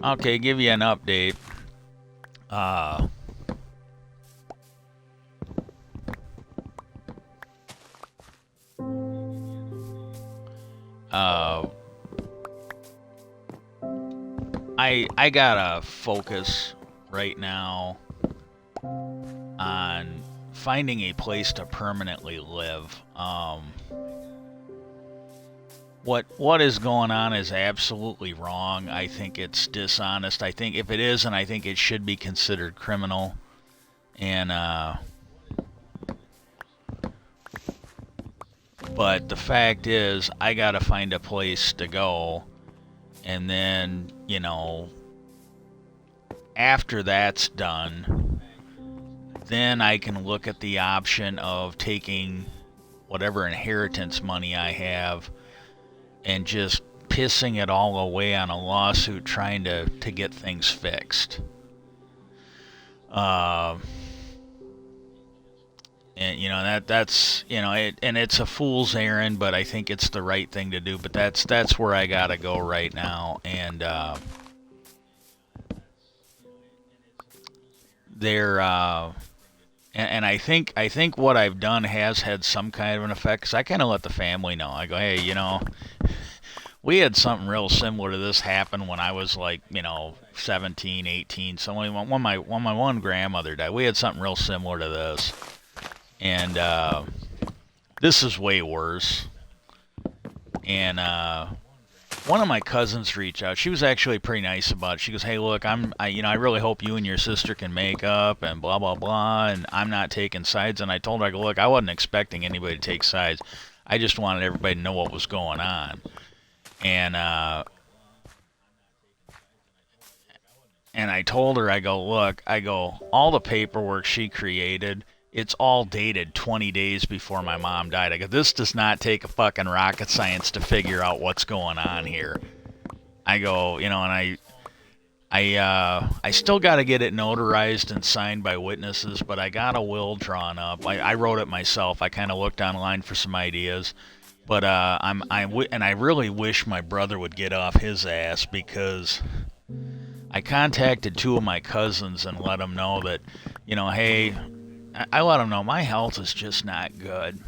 Okay, give you an update. Uh, uh, I gotta focus right now on finding a place to permanently live. What is going on is absolutely wrong. I think it's dishonest. I think if it isn't, I think it should be considered criminal. And but the fact is, I gotta find a place to go, and then after that's done, then I can look at the option of taking whatever inheritance money I have and just pissing it all away on a lawsuit trying to get things fixed. And that's and it's a fool's errand, but I think it's the right thing to do. But that's where I gotta go right now, and they're and I think what I've done has had some kind of an effect, because I kind of let the family know. I go, hey, we had something real similar to this happen when I was like 17, 18. So when my one grandmother died, we had something real similar to this. And this is way worse. And one of my cousins reached out. She was actually pretty nice about it. She goes, "Hey, look, I really hope you and your sister can make up and blah blah blah. And I'm not taking sides." And I told her, I go, "Look, I wasn't expecting anybody to take sides. I just wanted everybody to know what was going on." And I told her, I go, "Look, all the paperwork she created, it's all dated 20 days before my mom died." I go, "This does not take a fucking rocket science to figure out what's going on here." I go, and I still got to get it notarized and signed by witnesses, but I got a will drawn up. I wrote it myself. I kind of looked online for some ideas, but and I really wish my brother would get off his ass, because I contacted two of my cousins and let them know that, hey, I let them know my health is just not good.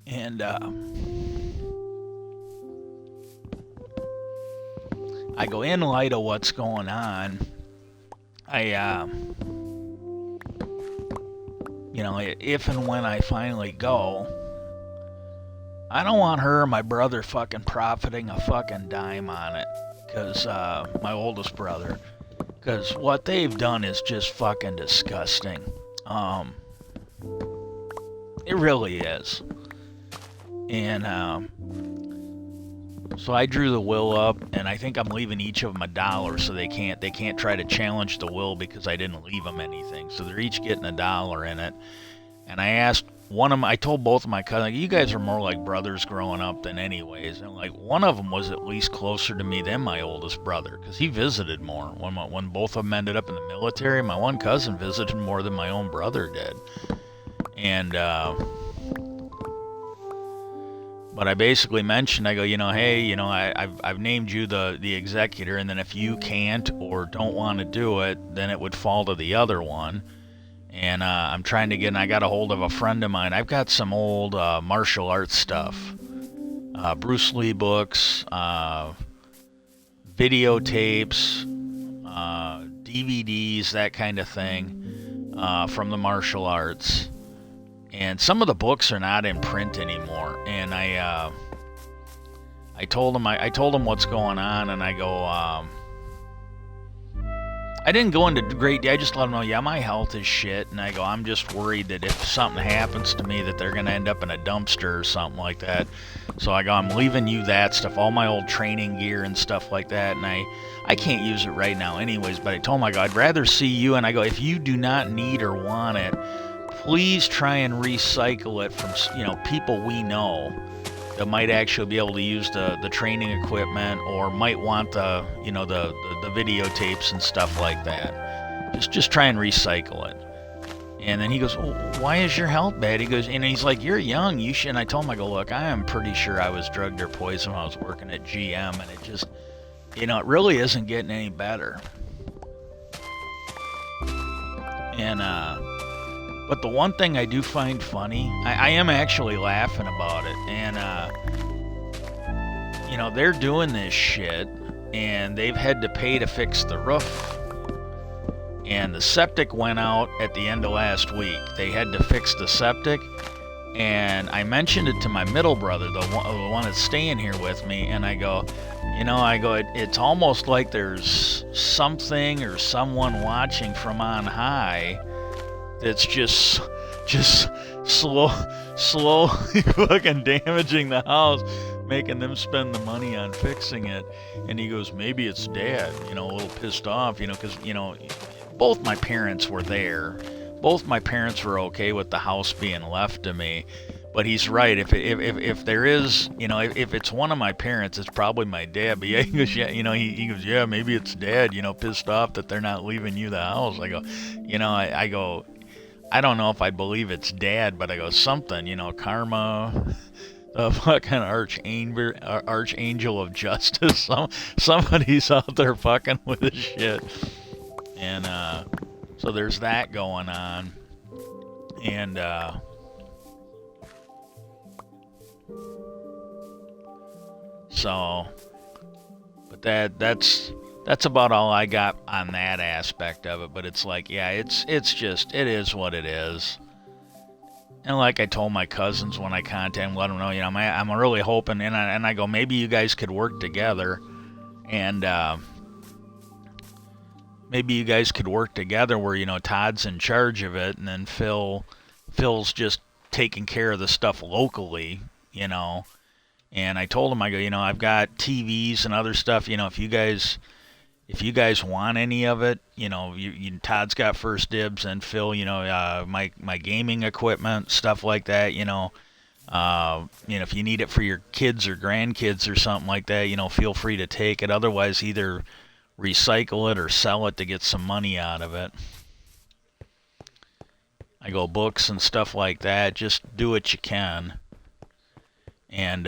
And I go, in light of what's going on, if and when I finally go, I don't want her or my brother fucking profiting a fucking dime on it. Because my oldest brother. Because what they've done is just fucking disgusting. It really is. And so I drew the will up, and I think I'm leaving each of them $1, so they can't try to challenge the will because I didn't leave them anything. So they're each getting $1 in it. And I asked I told both of my cousins, you guys are more like brothers growing up than anyways. And like, one of them was at least closer to me than my oldest brother, because he visited more. When both of them ended up in the military, my one cousin visited more than my own brother did. And but I basically mentioned, I go, hey, I've named you the executor, and then if you can't or don't want to do it, then it would fall to the other one. And I'm trying to and I got a hold of a friend of mine. I've got some old martial arts stuff, Bruce Lee books, videotapes, DVDs, that kind of thing, from the martial arts. And some of the books are not in print anymore. And I told him what's going on, and I go, I didn't go into great. I just let them know, yeah, my health is shit, and I go, I'm just worried that if something happens to me, that they're gonna end up in a dumpster or something like that. So I go, I'm leaving you that stuff, all my old training gear and stuff like that, and I can't use it right now, anyways. But I told him, I go, I'd rather see you, and I go, if you do not need or want it, please try and recycle it from people we know that might actually be able to use the training equipment, or might want the videotapes and stuff like that. Just try and recycle it. And then he goes, well, why is your health bad? He goes, and he's like, you're young, you should. And I told him, I go, look, I am pretty sure I was drugged or poisoned when I was working at GM, and it really isn't getting any better. And but the one thing I do find funny, I am actually laughing about it, and they're doing this shit, and they've had to pay to fix the roof. And the septic went out at the end of last week. They had to fix the septic, and I mentioned it to my middle brother, the one that's staying here with me, and I go, it's almost like there's something or someone watching from on high that's just slowly fucking damaging the house, making them spend the money on fixing it. And he goes, maybe it's Dad, a little pissed off, because both my parents were there. Both my parents were okay with the house being left to me. But he's right. If there is, if it's one of my parents, it's probably my dad. But yeah, he goes, yeah, he goes, yeah, maybe it's Dad, pissed off that they're not leaving you the house. I go, I go, I don't know if I believe it's Dad, but I go, something, karma, the fucking archangel of justice. Somebody's out there fucking with this shit. And so there's that going on. And so, but that's about all I got on that aspect of it. But it's like, yeah, it is what it is. And like I told my cousins when I contacted them, let them know, I'm really hoping, and I go, maybe you guys could work together, and maybe you guys could work together where, Todd's in charge of it, and then Phil's just taking care of the stuff locally, And I told him, I go, I've got TVs and other stuff, if you guys want any of it, Todd's got first dibs, and Phil, my gaming equipment, stuff like that, if you need it for your kids or grandkids or something like that, feel free to take it. Otherwise, either recycle it or sell it to get some money out of it. I go, books and stuff like that, just do what you can. And